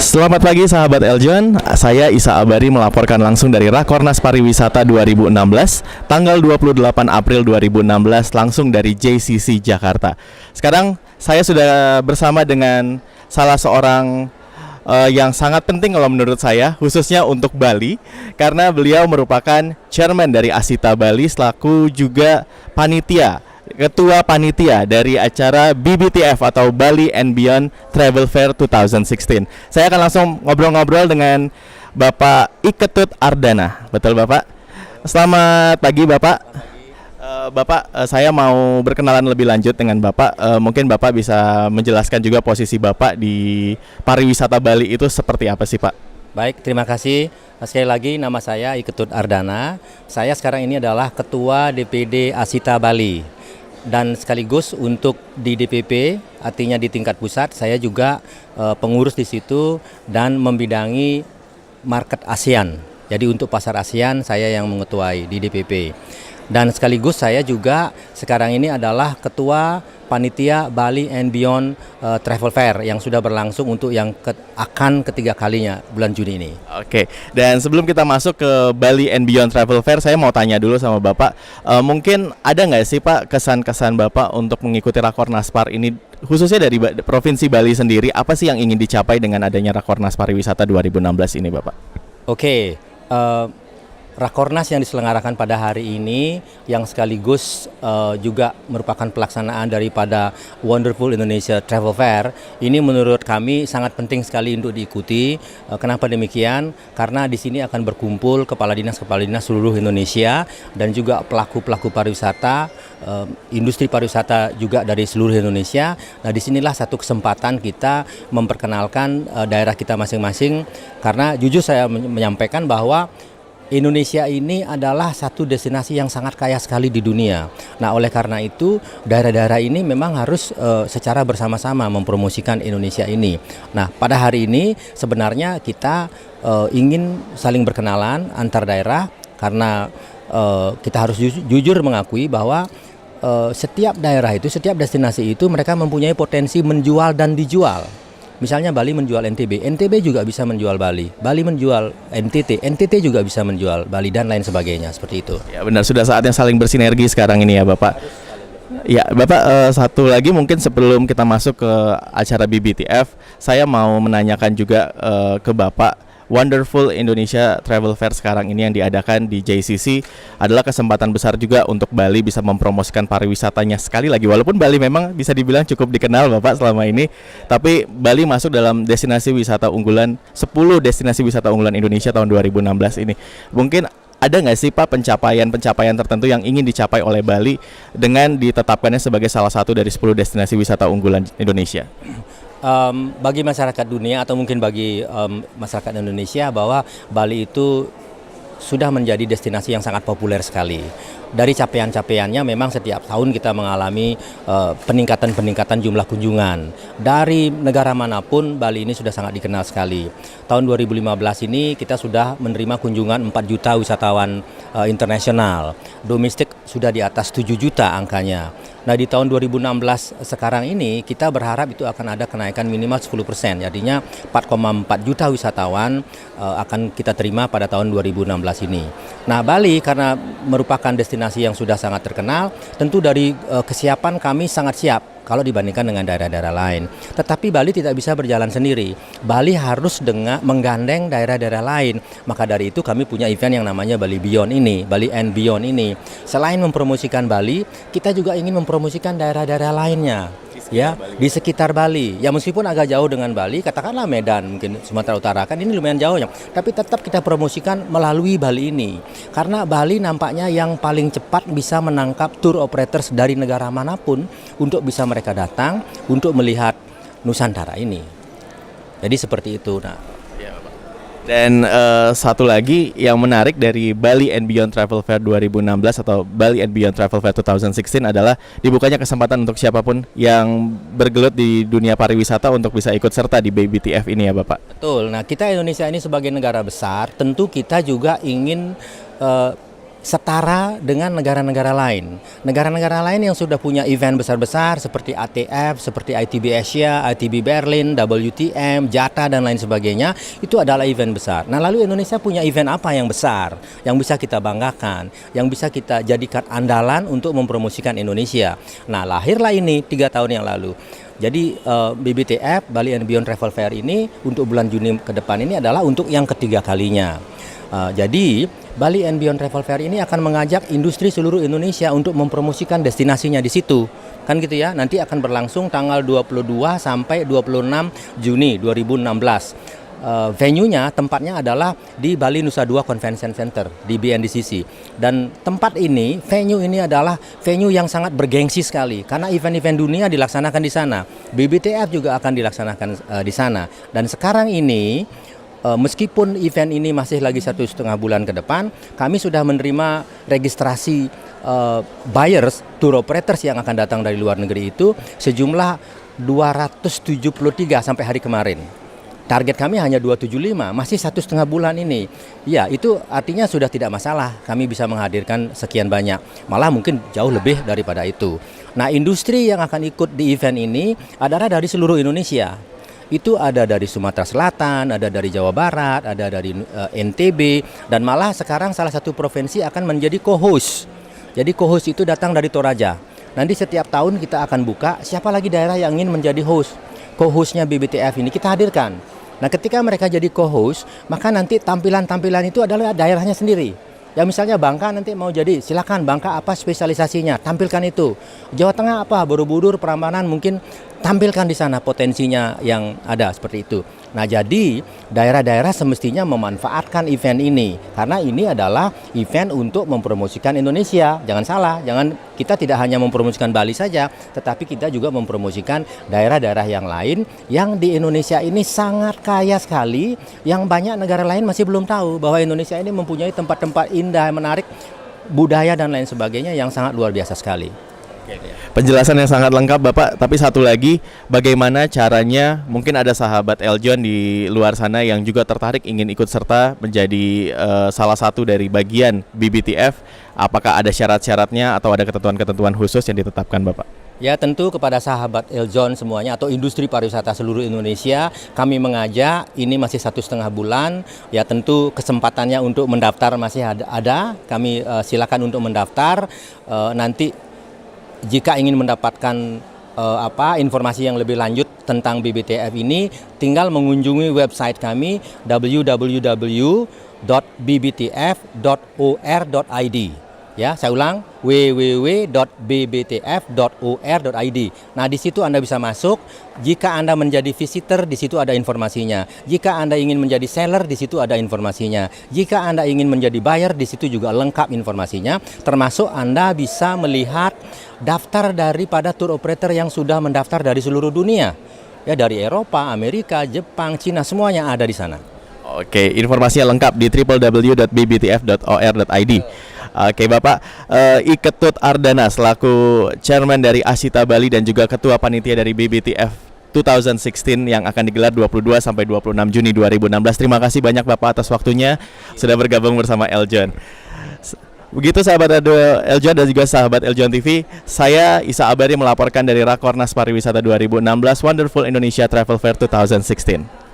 Selamat pagi sahabat Eljon, saya Isa Abari melaporkan langsung dari Rakornas Pariwisata 2016 tanggal 28 April 2016 langsung dari JCC Jakarta. Sekarang saya sudah bersama dengan salah seorang yang sangat penting kalau menurut saya, khususnya untuk Bali, karena beliau merupakan chairman dari Asita Bali selaku juga ketua panitia dari acara BBTF atau Bali and Beyond Travel Fair 2016. Saya akan langsung ngobrol-ngobrol dengan Bapak Iketut Ardana. Betul Bapak? Selamat pagi Bapak. Saya mau berkenalan lebih lanjut dengan Bapak. Mungkin Bapak bisa menjelaskan juga posisi Bapak di pariwisata Bali itu seperti apa sih Pak? Baik, terima kasih. Sekali lagi nama saya Iketut Ardana. Saya sekarang ini adalah Ketua DPD Asita Bali. Dan sekaligus untuk di DPP, artinya di tingkat pusat, saya juga pengurus di situ dan membidangi market ASEAN. Jadi untuk pasar ASEAN saya yang mengetuai di DPP. Dan sekaligus saya juga sekarang ini adalah Ketua Panitia Bali and Beyond Travel Fair yang sudah berlangsung untuk yang akan ketiga kalinya bulan Juni ini. Oke, dan sebelum kita masuk ke Bali and Beyond Travel Fair, saya mau tanya dulu sama Bapak, mungkin ada nggak sih Pak kesan-kesan Bapak untuk mengikuti Rakornas Par ini, khususnya dari Provinsi Bali sendiri, apa sih yang ingin dicapai dengan adanya Rakornas Pariwisata 2016 ini Bapak? Oke, Rakornas yang diselenggarakan pada hari ini yang sekaligus juga merupakan pelaksanaan daripada Wonderful Indonesia Travel Fair ini menurut kami sangat penting sekali untuk diikuti. Kenapa demikian? Karena di sini akan berkumpul kepala dinas seluruh Indonesia dan juga pelaku-pelaku pariwisata, industri pariwisata juga dari seluruh Indonesia. Nah, disinilah satu kesempatan kita memperkenalkan daerah kita masing-masing, karena jujur saya menyampaikan bahwa Indonesia ini adalah satu destinasi yang sangat kaya sekali di dunia. Nah, oleh karena itu daerah-daerah ini memang harus secara bersama-sama mempromosikan Indonesia ini. Nah, pada hari ini sebenarnya kita ingin saling berkenalan antar daerah, karena kita harus jujur mengakui bahwa setiap daerah itu, setiap destinasi itu mereka mempunyai potensi menjual dan dijual. Misalnya Bali menjual NTB, NTB juga bisa menjual Bali, Bali menjual NTT, NTT juga bisa menjual Bali dan lain sebagainya, seperti itu. Ya benar, sudah saatnya saling bersinergi sekarang ini ya Bapak. Ya Bapak, satu lagi mungkin sebelum kita masuk ke acara BBTF, saya mau menanyakan juga ke Bapak. Wonderful Indonesia Travel Fair sekarang ini yang diadakan di JCC adalah kesempatan besar juga untuk Bali bisa mempromosikan pariwisatanya sekali lagi. Walaupun Bali memang bisa dibilang cukup dikenal Bapak selama ini, tapi Bali masuk dalam destinasi wisata unggulan 10 destinasi wisata unggulan Indonesia tahun 2016 ini. Mungkin ada nggak sih Pak pencapaian tertentu yang ingin dicapai oleh Bali dengan ditetapkannya sebagai salah satu dari 10 destinasi wisata unggulan Indonesia? Bagi masyarakat dunia atau mungkin bagi masyarakat Indonesia, bahwa Bali itu sudah menjadi destinasi yang sangat populer sekali. Dari capaian-capaiannya memang setiap tahun kita mengalami peningkatan jumlah kunjungan. Dari negara manapun Bali ini sudah sangat dikenal sekali. Tahun 2015 ini kita sudah menerima kunjungan 4 juta wisatawan internasional. Domestik sudah di atas 7 juta angkanya. Nah, di tahun 2016 sekarang ini kita berharap itu akan ada kenaikan minimal 10%. Jadinya 4,4 juta wisatawan akan kita terima pada tahun 2016 ini. Nah, Bali karena merupakan destinasi yang sudah sangat terkenal, tentu dari kesiapan kami sangat siap kalau dibandingkan dengan daerah-daerah lain. Tetapi Bali tidak bisa berjalan sendiri. Bali harus menggandeng daerah-daerah lain. Maka dari itu kami punya event yang namanya Bali Beyond ini, Bali and Beyond ini. Selain mempromosikan Bali, kita juga ingin mempromosikan daerah-daerah lainnya. Di sekitar Bali. Ya meskipun agak jauh dengan Bali, katakanlah Medan, mungkin Sumatera Utara, kan ini lumayan jauhnya. Tapi tetap kita promosikan melalui Bali ini. Karena Bali nampaknya yang paling cepat bisa menangkap tour operators dari negara manapun untuk bisa mereka datang untuk melihat Nusantara ini. Jadi seperti itu. Nah, dan satu lagi yang menarik dari Bali and Beyond Travel Fair 2016 atau Bali and Beyond Travel Fair 2016 adalah dibukanya kesempatan untuk siapapun yang bergelut di dunia pariwisata untuk bisa ikut serta di BBTF ini ya Bapak. Betul. Nah, kita Indonesia ini sebagai negara besar, tentu kita juga ingin setara dengan negara-negara lain. Negara-negara lain yang sudah punya event besar-besar seperti ATF, seperti ITB Asia, ITB Berlin, WTM, JATA dan lain sebagainya, itu adalah event besar. Nah, lalu Indonesia punya event apa yang besar, yang bisa kita banggakan, yang bisa kita jadikan andalan untuk mempromosikan Indonesia. Nah, lahirlah ini 3 tahun yang lalu. Jadi BBTF, Bali and Beyond Travel Fair ini untuk bulan Juni ke depan ini adalah untuk yang ketiga kalinya. Jadi Bali and Beyond Travel Fair ini akan mengajak industri seluruh Indonesia untuk mempromosikan destinasinya di situ. Kan gitu ya, nanti akan berlangsung tanggal 22 sampai 26 Juni 2016. Venue-nya, tempatnya adalah di Bali Nusa Dua Convention Center di BNDCC. Dan tempat ini, venue ini adalah venue yang sangat bergengsi sekali karena event-event dunia dilaksanakan di sana. BBTF juga akan dilaksanakan di sana. Dan sekarang ini meskipun event ini masih lagi 1,5 bulan ke depan, kami sudah menerima registrasi buyers, tour operators yang akan datang dari luar negeri itu sejumlah 273 sampai hari kemarin. Target kami hanya 275, masih 1,5 bulan ini. Ya, itu artinya sudah tidak masalah kami bisa menghadirkan sekian banyak. Malah mungkin jauh lebih daripada itu. Nah, industri yang akan ikut di event ini adalah dari seluruh Indonesia. Itu ada dari Sumatera Selatan, ada dari Jawa Barat, ada dari NTB, dan malah sekarang salah satu provinsi akan menjadi co-host. Jadi co-host itu datang dari Toraja. Nanti setiap tahun kita akan buka siapa lagi daerah yang ingin menjadi host. Co-hostnya BBTF ini kita hadirkan. Nah, ketika mereka jadi co-host, maka nanti tampilan-tampilan itu adalah daerahnya sendiri. Ya, misalnya Bangka nanti mau jadi, silakan Bangka apa spesialisasinya, tampilkan itu. Jawa Tengah apa, Borobudur, Prambanan, mungkin tampilkan di sana potensinya yang ada seperti itu. Nah, jadi daerah-daerah semestinya memanfaatkan event ini karena ini adalah event untuk mempromosikan Indonesia. Jangan salah, kita tidak hanya mempromosikan Bali saja, tetapi kita juga mempromosikan daerah-daerah yang lain yang di Indonesia ini sangat kaya sekali, yang banyak negara lain masih belum tahu bahwa Indonesia ini mempunyai tempat-tempat indah, menarik, budaya dan lain sebagainya yang sangat luar biasa sekali. Penjelasan yang sangat lengkap Bapak, tapi satu lagi, bagaimana caranya mungkin ada sahabat Eljon di luar sana yang juga tertarik ingin ikut serta menjadi salah satu dari bagian BBTF, apakah ada syarat-syaratnya atau ada ketentuan-ketentuan khusus yang ditetapkan Bapak? Ya, tentu kepada sahabat Eljon semuanya atau industri pariwisata seluruh Indonesia, kami mengajak, ini masih 1,5 bulan, ya tentu kesempatannya untuk mendaftar masih ada. Kami silakan untuk mendaftar, nanti jika ingin mendapatkan informasi yang lebih lanjut tentang BBTF ini, tinggal mengunjungi website kami www.bbtf.or.id. Ya, saya ulang, www.bbtf.or.id. Nah, di situ Anda bisa masuk. Jika Anda menjadi visitor, di situ ada informasinya. Jika Anda ingin menjadi seller, di situ ada informasinya. Jika Anda ingin menjadi buyer, di situ juga lengkap informasinya. Termasuk Anda bisa melihat daftar daripada tour operator yang sudah mendaftar dari seluruh dunia. Ya, dari Eropa, Amerika, Jepang, Cina, semuanya ada di sana. Oke, informasinya lengkap di www.bbtf.or.id. Oke Bapak, Iketut Ardana selaku chairman dari Asita Bali dan juga ketua panitia dari BBTF 2016 yang akan digelar 22 sampai 26 Juni 2016. Terima kasih banyak Bapak atas waktunya sudah bergabung bersama Eljon. Begitu sahabat Radio Eljon dan juga sahabat Eljon TV, saya Isa Abari melaporkan dari Rakornas Pariwisata 2016 Wonderful Indonesia Travel Fair 2016.